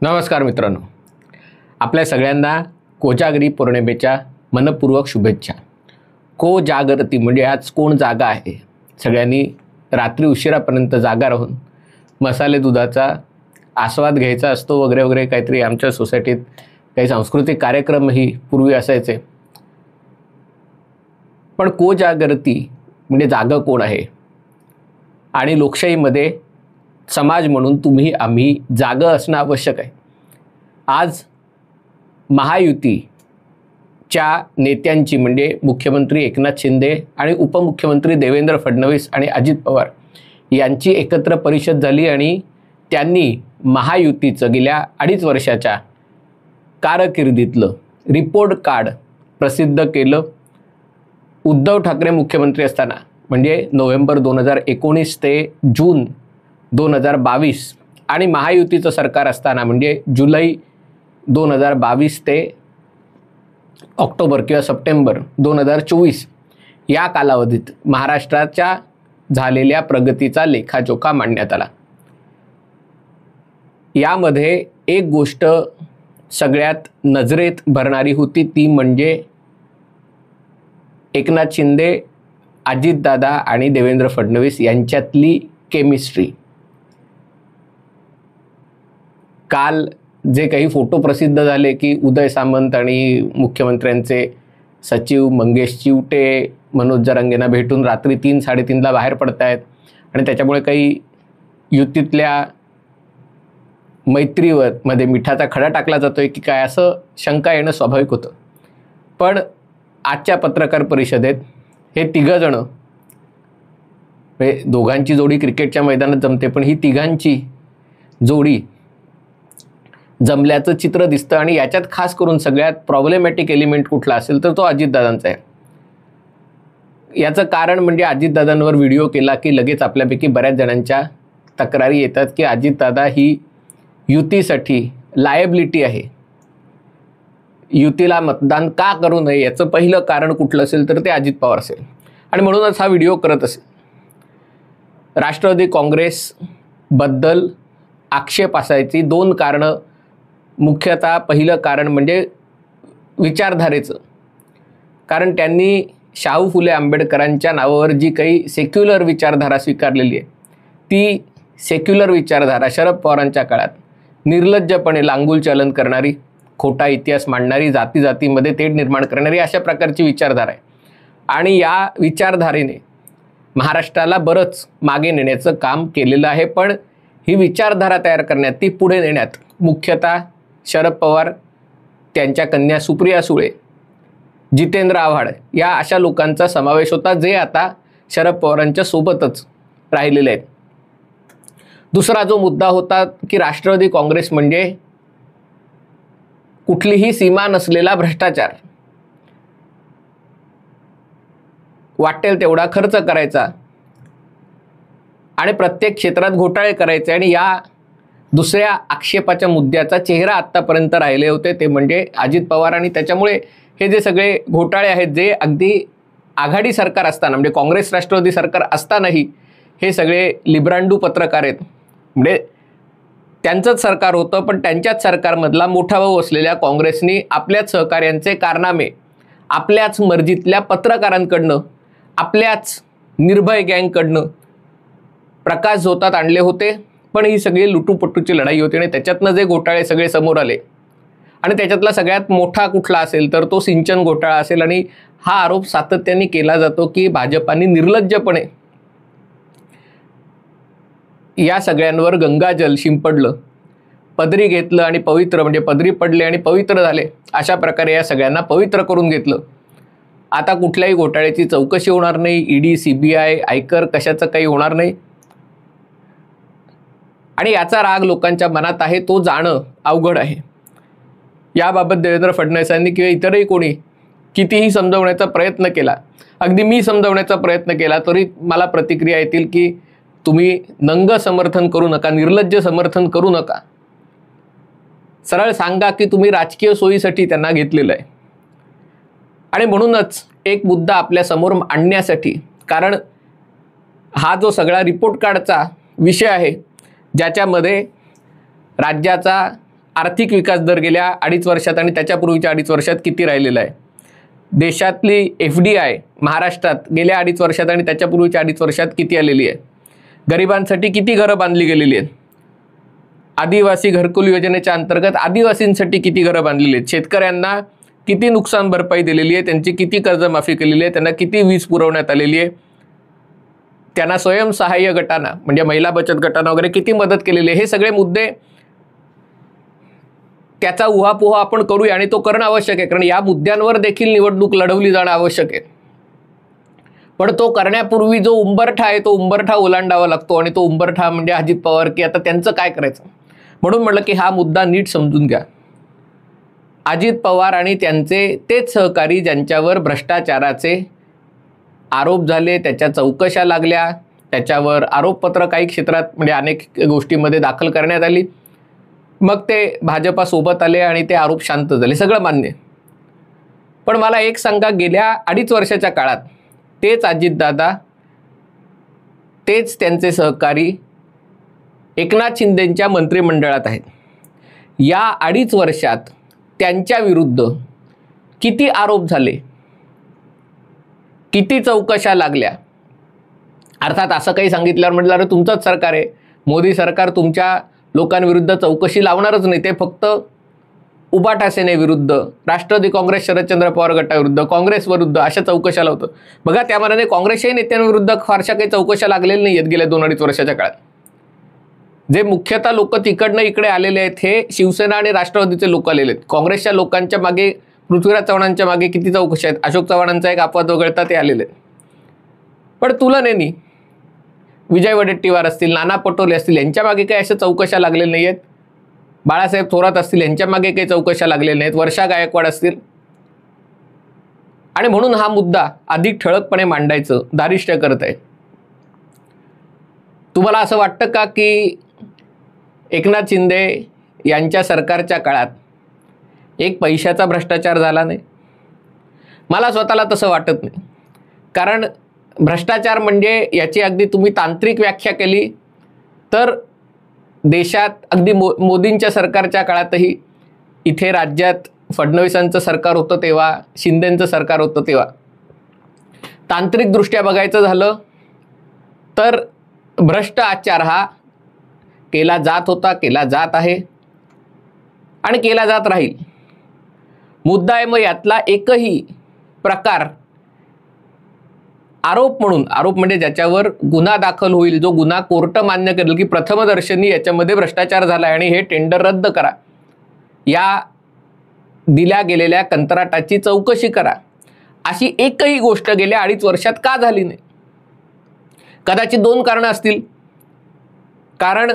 नमस्कार मित्रांनो, आपल्या सगळ्यांना कोजागरी पौर्णिमेच्या मनपूर्वक शुभेच्छा। कोजागरती म्हणजे आज कोण जागा आहे। सगळ्यांनी रात्री उशिरापर्यंत जागा राहून मसाले दुधाचा आस्वाद घ्यायचा असतो वगैरे वगैरे काहीतरी। आमच्या सोसायटीत काही सांस्कृतिक कार्यक्रमही पूर्वी असायचे। पण कोजागरती म्हणजे जागा कोण आहे आणि लोकशाहीमध्ये समाज म्हणून तुम्ही आम्ही जागा असणं आवश्यक आहे। आज महायुतीच्या नेत्यांची म्हणजे मुख्यमंत्री एकनाथ शिंदे आणि उपमुख्यमंत्री देवेंद्र फडणवीस आणि अजित पवार यांची एकत्र परिषद झाली आणि त्यांनी महायुतीचं गेल्या 2.5 वर्षाच्या कारकिर्दीतलं रिपोर्ट कार्ड प्रसिद्ध केलं। उद्धव ठाकरे मुख्यमंत्री असताना म्हणजे नोव्हेंबर 2019 ते जून 2022 आणि महायुतीचं सरकार असताना म्हणजे जुलै 2022 ते ऑक्टोबर किंवा सप्टेंबर 2024 या कालावधीत महाराष्ट्राच्या झालेल्या प्रगतीचा लेखाजोखा मांडण्यात आला। यामध्ये एक गोष्ट सगळ्यात नजरेत भरणारी होती, ती म्हणजे एकनाथ शिंदे, अजितदादा आणि देवेंद्र फडणवीस यांच्यातली केमिस्ट्री। काल जे काही फोटो प्रसिद्ध झाले की उदय सामंत आणि मुख्यमंत्र्यांचे सचिव मंगेश चिवटे मनोज जरांगेंना भेटून रात्री 3-3:30ला बाहेर पडतायत आणि त्याच्यामुळे काही युतीतल्या मैत्रीवर मध्ये मिठाचा खडा टाकला जातोय की काय, असं शंका येणं स्वाभाविक होतं। पण आजच्या पत्रकार परिषदेत हे तिघजण, म्हणजे दोघांची जोडी क्रिकेटच्या मैदानात जमते, पण ही तिघांची जोडी जमल्याचं चित्र दिसतं। आणि याच्यात खास करून सगळ्यात प्रॉब्लेमॅटिक एलिमेंट कुठला असेल तर तो अजितदादांचा आहे। याचं कारण म्हणजे अजितदादांवर व्हिडिओ केला की लगेच आपल्यापैकी बऱ्याच जणांच्या तक्रारी येतात की अजितदादा ही युतीसाठी लायबिलिटी आहे, युतीला मतदान का करू नये याचं पहिलं कारण कुठलं असेल तर ते अजित पवार असेल आणि म्हणूनच हा व्हिडिओ करत असेल। राष्ट्रवादी काँग्रेसबद्दल आक्षेप असायची 2 कारणं। मुख्यतः पहिलं कारण म्हणजे विचारधारेचं, कारण त्यांनी शाहू फुले आंबेडकरांच्या नावावर जी काही सेक्युलर विचारधारा स्वीकारलेली आहे, ती सेक्युलर विचारधारा शरद पवारांच्या काळात निर्लज्जपणे लांगुलचालन करणारी, खोटा इतिहास मांडणारी, जाती जातीमध्ये तेढ निर्माण करणारी अशा प्रकारची विचारधारा आहे। आणि या विचारधारेने महाराष्ट्राला बरंच मागे नेण्याचं काम केलेलं आहे। पण ही विचारधारा तयार करण्यात, ती पुढे नेण्यात मुख्यतः शरद पवार, त्यांच्या कन्या सुप्रिया सुळे, जितेंद्र आव्हाड या अशा लोकांचा समावेश होता, जे आता शरद पवारांच्या सोबतच राहिलेले आहेत। दुसरा जो मुद्दा होता की राष्ट्रवादी काँग्रेस म्हणजे कुठलीही सीमा नसलेला भ्रष्टाचार, वाटेल तेवढा खर्च करायचा आणि प्रत्येक क्षेत्रात घोटाळे करायचे। आणि या दुसऱ्या आक्षेपाच्या मुद्द्याचा चेहरा आत्तापर्यंत राहिले होते ते म्हणजे अजित पवार। आणि त्याच्यामुळे हे जे सगळे घोटाळे आहेत, जे अगदी आघाडी सरकार असताना म्हणजे काँग्रेस राष्ट्रवादी सरकार असतानाही हे सगळे लिब्रांडू पत्रकार आहेत, म्हणजे त्यांचंच सरकार होतं पण त्यांच्याच सरकारमधला मोठा भाऊ असलेल्या काँग्रेसनी आपल्याच सहकार्यांचे कारनामे आपल्याच मर्जीतल्या पत्रकारांकडनं, आपल्याच निर्भय गँगकडनं प्रकाश झोतात आणले होते। पण ही सगळी लुटूपट्टूची लढाई होती आणि त्याच्यातनं जे घोटाळे सगळे समोर आले आणि त्याच्यातला सगळ्यात मोठा कुठला असेल तर तो सिंचन घोटाळा असेल। आणि हा आरोप सातत्याने केला जातो की भाजपाने निर्लज्जपणे या सगळ्यांवर गंगाजल शिंपडलं, पदरी घेतलं आणि पवित्र, म्हणजे पदरी पडले आणि पवित्र झाले, अशा प्रकारे या सगळ्यांना पवित्र करून घेतलं। आता कुठल्याही घोटाळ्याची चौकशी होणार नाही, ईडी, CBI, आयकर कशाचं काही होणार नाही। आणि याचा राग लोकांच्या मनात आहे, तो जाणं अवघड आहे। याबाबत देवेंद्र फडणवीसांनी किंवा इतरही कोणी कितीही समजवण्याचा प्रयत्न केला, अगदी मी समजवण्याचा प्रयत्न केला तरी मला प्रतिक्रिया येतील की तुम्ही नंग समर्थन करू नका, निर्लज्ज समर्थन करू नका, सरळ सांगा की तुम्ही राजकीय सोयीसाठी त्यांना घेतलेलं आहे। आणि म्हणूनच एक मुद्दा आपल्या समोर आणण्यासाठी, कारण हा जो सगळा रिपोर्ट कार्डचा विषय आहे ज्याच्यामध्ये राज्याचा आर्थिक विकास दर गेल्या 2.5 वर्षात आणि त्याच्यापूर्वीच्या 2.5 वर्षात किती राहिलेला आहे, देशातली FDI महाराष्ट्रात गेल्या 2.5 वर्षात आणि त्याच्यापूर्वीच्या 2.5 वर्षात किती आलेली आहे, गरिबांसाठी किती घरं बांधली गेलेली आहेत, आदिवासी घरकुल योजनेच्या अंतर्गत आदिवासींसाठी किती घरं बांधलेली आहेत, शेतकऱ्यांना किती नुकसान भरपाई दिलेली आहे, त्यांची किती कर्जमाफी केलेली आहे, त्यांना किती वीज पुरवण्यात आलेली आहे, त्यांना स्वयंसहाय्य गटांना म्हणजे महिला बचत गटांना वगैरे किती मदत केलेली आहे, हे सगळे मुद्दे त्याचा उहापोहा आपण करूया आणि तो करणं आवश्यक आहे, कारण या मुद्द्यांवर देखील निवडणूक लढवली जाणं आवश्यक आहे. पण तो करण्यापूर्वी जो उंबरठा आहे तो उंबरठा ओलांडावा लागतो आणि तो उंबरठा म्हणजे अजित पवार की आता त्यांचं काय करायचं. म्हणून म्हटलं की हा मुद्दा नीट समजून घ्या. अजित पवार आणि त्यांचे तेच सहकारी ज्यांच्यावर भ्रष्टाचाराचे आरोप झाले, त्याच्या चौकशा लागल्या, त्याच्यावर आरोपपत्र काही क्षेत्रात म्हणजे अनेक गोष्टींमध्ये दाखल करण्यात आली, मग ते भाजपासोबत आले आणि ते आरोप शांत झाले, सगळं मान्य. पण मला एक सांगा, गेल्या 2.5 वर्षाच्या काळात तेच अजितदादा, तेच त्यांचे सहकारी एकनाथ शिंदेंच्या मंत्रिमंडळात आहेत. या 2.5 वर्षात त्यांच्या विरुद्ध किती आरोप झाले, किती चौकशा लागल्या. अर्थात असं काही सांगितल्यावर म्हटलं अरे तुमचंच सरकार आहे, मोदी सरकार तुमच्या लोकांविरुद्ध चौकशी लावणारच नाही, ते फक्त उबाटा सेनेविरुद्ध, राष्ट्रवादी काँग्रेस शरदचंद्र पवार गटाविरुद्ध, काँग्रेस विरुद्ध अशा चौकशा लावतं. बघा त्या मानाने काँग्रेसच्याही नेत्यांविरुद्ध फारशा काही चौकशा लागलेल्या नाही आहेत गेल्या 2-2.5 वर्षाच्या काळात. जे मुख्यतः लोक तिकडनं इकडे आलेले आहेत हे शिवसेना आणि राष्ट्रवादीचे लोक आलेले आहेत. काँग्रेसच्या लोकांच्या मागे, पृथ्वीराज चव्हाणांच्या मागे किती चौकशा आहेत, अशोक चव्हाणांचा एक अपवाद वगळता ते आलेले आहेत. पण तुलनेने विजय वडेट्टीवार असतील, नाना पटोले असतील, यांच्या मागे काही अशा चौकशा लागलेल्या नाही आहेत. बाळासाहेब थोरात असतील, यांच्या मागे काही चौकशा लागलेल्या नाहीत. वर्षा गायकवाड असतील. आणि म्हणून हा मुद्दा अधिक ठळकपणे मांडायचं दारिष्ट्य करत आहे. तुम्हाला असं वाटतं का की एकनाथ शिंदे यांच्या सरकारच्या काळात एक पैशाचा भ्रष्टाचार झाला नाही? मला स्वतःला तसं वाटत नाही. कारण भ्रष्टाचार म्हणजे याची अगदी तुम्ही तांत्रिक व्याख्या केली तर देशात अगदी मोदींच्या सरकारच्या काळातही, इथे राज्यात फडणवीसांचं सरकार होतं तेव्हा, शिंदेंचं सरकार होतं तेव्हा, तांत्रिकदृष्ट्या बघायचं झालं तर भ्रष्टाचार हा केला जात होता, केला जात आहे आणि केला जात राहील. मुद्दा आहे मग यातला एकही प्रकार आरोप म्हणून, आरोप म्हणजे ज्याच्यावर गुन्हा दाखल होईल, जो गुन्हा कोर्ट मान्य करेल की प्रथमदर्शनी याच्यामध्ये भ्रष्टाचार झाला आणि हे टेंडर रद्द करा, या दिल्या गेलेल्या कंत्राटाची चौकशी करा, अशी एकही गोष्ट गेल्या 2.5 वर्षात का झाली नाही? कदाचित 2 कारणं असतील. कारण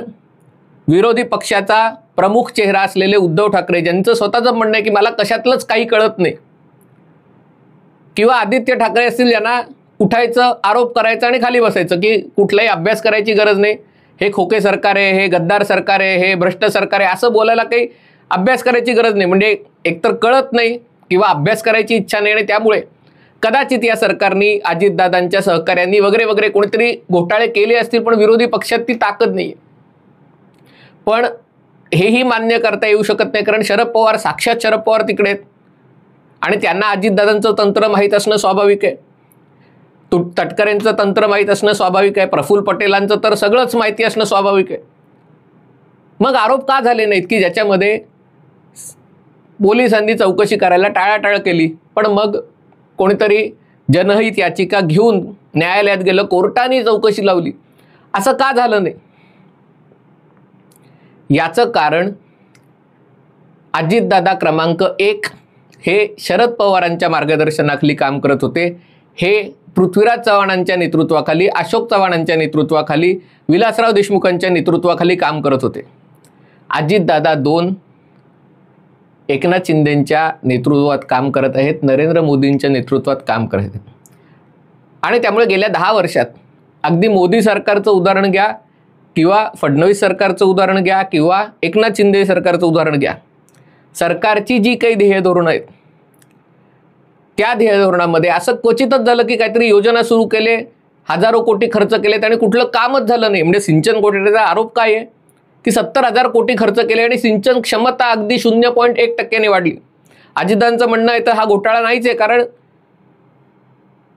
विरोधी पक्षाचा प्रमुख चेहरा असलेले उद्धव ठाकरे, ज्यांचं स्वतःचं म्हणणं आहे की मला कशातलंच काही कळत नाही, किंवा आदित्य ठाकरे असतील, ज्यांना उठायचं, आरोप करायचं आणि खाली बसायचं की कुठलाही अभ्यास करायची गरज नाही, हे खोके सरकार आहे, हे गद्दार सरकार आहे, हे भ्रष्ट सरकार आहे, असं बोलायला काही अभ्यास करायची गरज नाही. म्हणजे एकतर कळत नाही किंवा अभ्यास करायची इच्छा नाही आणि त्यामुळे कदाचित या सरकारने, अजितदादांच्या सहकाऱ्यांनी वगैरे वगैरे कोणीतरी घोटाळे केले असतील, पण विरोधी पक्षात ती ताकद नाही. पण हेही मान्य करता येऊ शकत नाही, कारण शरद पवार, साक्षात शरद पवार तिकडे आहेत आणि त्यांना अजितदादांचं तंत्र माहीत असणं स्वाभाविक आहे, तटकरेंचं तंत्र माहीत असणं स्वाभाविक आहे, प्रफुल्ल पटेलांचं तर सगळंच माहिती असणं स्वाभाविक आहे. मग आरोप का झाले नाहीत की ज्याच्यामध्ये पोलिसांनी चौकशी करायला टाळाटाळ केली, पण मग कोणीतरी जनहित याचिका घेऊन न्यायालयात गेलं, कोर्टाने चौकशी लावली, असं का झालं नाही? याचं कारण अजितदादा क्रमांक 1 हे शरद पवारांच्या मार्गदर्शनाखाली काम करत होते. हे पृथ्वीराज चव्हाणांच्या नेतृत्वाखाली, अशोक चव्हाणांच्या नेतृत्वाखाली, विलासराव देशमुखांच्या नेतृत्वाखाली काम करत होते. अजितदादा 2 एकनाथ शिंदेंच्या नेतृत्वात काम करत आहेत, नरेंद्र मोदींच्या नेतृत्वात काम करत आहेत. आणि त्यामुळे गेल्या 10 वर्षात अगदी मोदी सरकारचं उदाहरण घ्या किंवा फडणवीस सरकारचं उदाहरण घ्या किंवा एकनाथ शिंदे सरकारचं उदाहरण घ्या, सरकारची जी काही ध्येय धोरणं आहेत त्या ध्येय धोरणामध्ये असं क्वचितच झालं की काहीतरी योजना सुरू केले, हजारो कोटी खर्च केलेत आणि कुठलं कामच झालं नाही. म्हणजे सिंचन घोटाळ्याचा आरोप काय आहे की 70,000 कोटी खर्च केले आणि सिंचन क्षमता अगदी 0.1% वाढली. अजितदादांचं म्हणणं आहे तर हा घोटाळा नाहीच आहे, कारण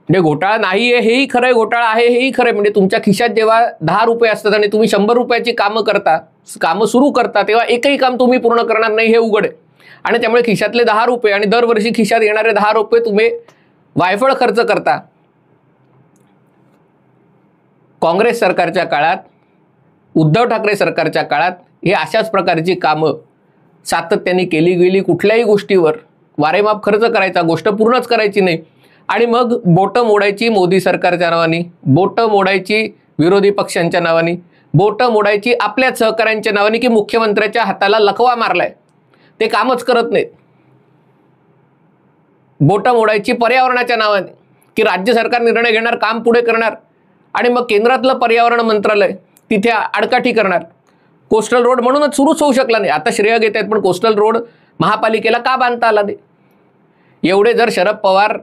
म्हणजे घोटाळा नाही आहे हेही खरं आहे, घोटाळा आहे हेही खरं आहे. म्हणजे तुमच्या खिशात जेव्हा 10 रुपये असतात आणि तुम्ही 100 रुपयाची कामं सुरू करता तेव्हा एकही काम तुम्ही पूर्ण करणार नाही हे उघड आहे. आणि त्यामुळे खिशातले 10 रुपये आणि दरवर्षी खिशात येणारे 10 रुपये तुम्ही वायफळ खर्च करता. काँग्रेस सरकारच्या काळात, उद्धव ठाकरे सरकारच्या काळात हे अशाच प्रकारची कामं सातत्याने केली गेली. कुठल्याही गोष्टीवर वारेमाप खर्च करायचा, गोष्ट पूर्णच करायची नाही आणि मग बोटं मोडायची मोदी सरकारच्या नावाने, बोटं मोडायची विरोधी पक्षांच्या नावाने, बोटं मोडायची आपल्याच सहकाऱ्यांच्या नावाने की मुख्यमंत्र्याच्या हाताला लकवा मारलाय, ते कामच करत नाहीत. बोटं मोडायची पर्यावरणाच्या नावाने की राज्य सरकार निर्णय घेणार, काम पुढे करणार आणि मग केंद्रातलं पर्यावरण मंत्रालय तिथे आडकाठी करणार. कोस्टल रोड म्हणूनच सुरूच होऊ शकला नाही. आता श्रेय घेत आहेत, पण कोस्टल रोड महापालिकेला का बांधता आला नाही? एवढे जर शरद पवार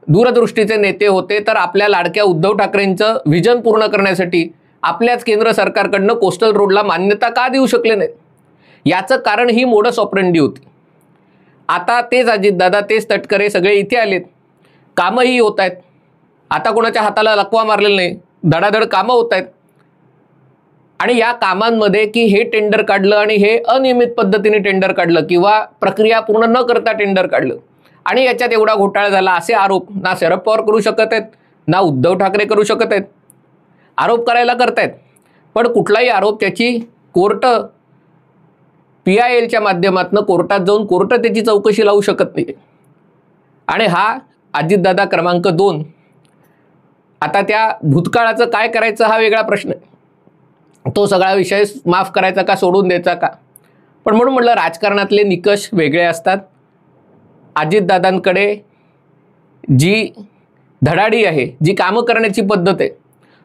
दूरदृष्टीचे नेते होते तर आपल्या लाडक्या उद्धव ठाकरेंचं व्हिजन पूर्ण करण्यासाठी आपल्याच केंद्र सरकारकडनं कोस्टल रोडला मान्यता का देऊ शकले नाहीत? याचं कारण ही मोडस ऑपरेंडी होती. आता तेच अजितदादा, तेच तटकरे सगळे इथे आलेत, कामंही होत आहेत. आता कोणाच्या हाताला लकवा मारलेला नाही, धडाधड कामं होत आहेत. आणि या कामांमध्ये की हे टेंडर काढलं आणि हे अनियमित पद्धतीने टेंडर काढलं किंवा प्रक्रिया पूर्ण न करता टेंडर काढलं आणि याच्यात एवढा घोटाळा झाला, असे आरोप ना शरद पवार करू शकत आहेत ना उद्धव ठाकरे करू शकत आहेत. आरोप करायला करतायत, पण कुठलाही आरोप त्याची कोर्ट PILच्या माध्यमातून कोर्टात जाऊन कोर्ट त्याची चौकशी लावू शकत नाही. आणि हा अजितदादा क्रमांक 2. आता त्या भूतकाळाचं काय करायचं हा वेगळा प्रश्न आहे. तो सगळा विषय माफ करायचा का सोडून द्यायचा का? पण म्हणून म्हटलं राजकारणातले निकष वेगळे असतात. अजितदादांकडे जी धडाडी आहे, जी कामं करण्याची पद्धत आहे,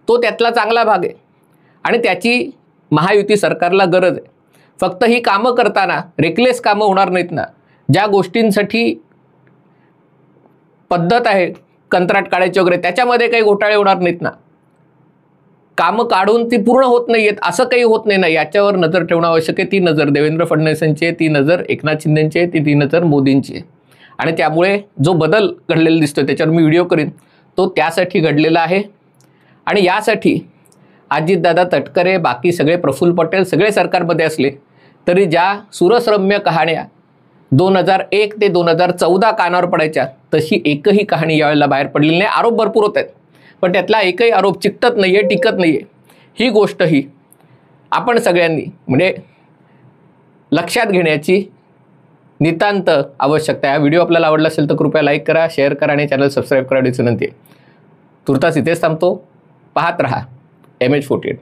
तो त्यातला चांगला भाग आहे आणि त्याची महायुती सरकारला गरज आहे. फक्त ही कामं करताना रेकलेस कामं होणार नाहीत ना. ज्या गोष्टींसाठी पद्धत आहे कंत्राट काढायची वगैरे त्याच्यामध्ये काही घोटाळे होणार नाहीत ना. कामं काढून ती पूर्ण होत नाहीयेत असं काही होत नाही ना, याच्यावर नजर ठेवणं आवश्यक आहे. ती नजर देवेंद्र फडणवीसांची आहे, ती नजर एकनाथ शिंदेची आहे, ती नजर मोदींची आहे. आणि त्यामुळे जो बदल घडलेला दिसतो त्याच्यावर मी व्हिडिओ करीन, तो त्यासाठी घडलेला आहे. आणि यासाठी अजितदादा, तटकरे, बाकी सगळे, प्रफुल्ल पटेल सगळे सरकारमध्ये असले तरी ज्या सुरसरम्य कहाण्या 2001 ते 2014 कानावर पडायच्या तशी एकही कहाणी यावेळेला बाहेर पडलेली नाही. आरोप भरपूर होत आहेत, पण त्यातला एकही आरोप चिकटत नाही आहे, टिकत नाही आहे. ही गोष्टही आपण सगळ्यांनी म्हणजे लक्षात घेण्याची नितांत आवश्यकता आहे. हा व्हिडिओ आपल्याला आवडला असेल तर कृपया लाईक करा, शेअर करा आणि चॅनल सबस्क्राईब करायची विनंती आहे. तुर्तास इथेच थांबतो. पाहत रहा MH48.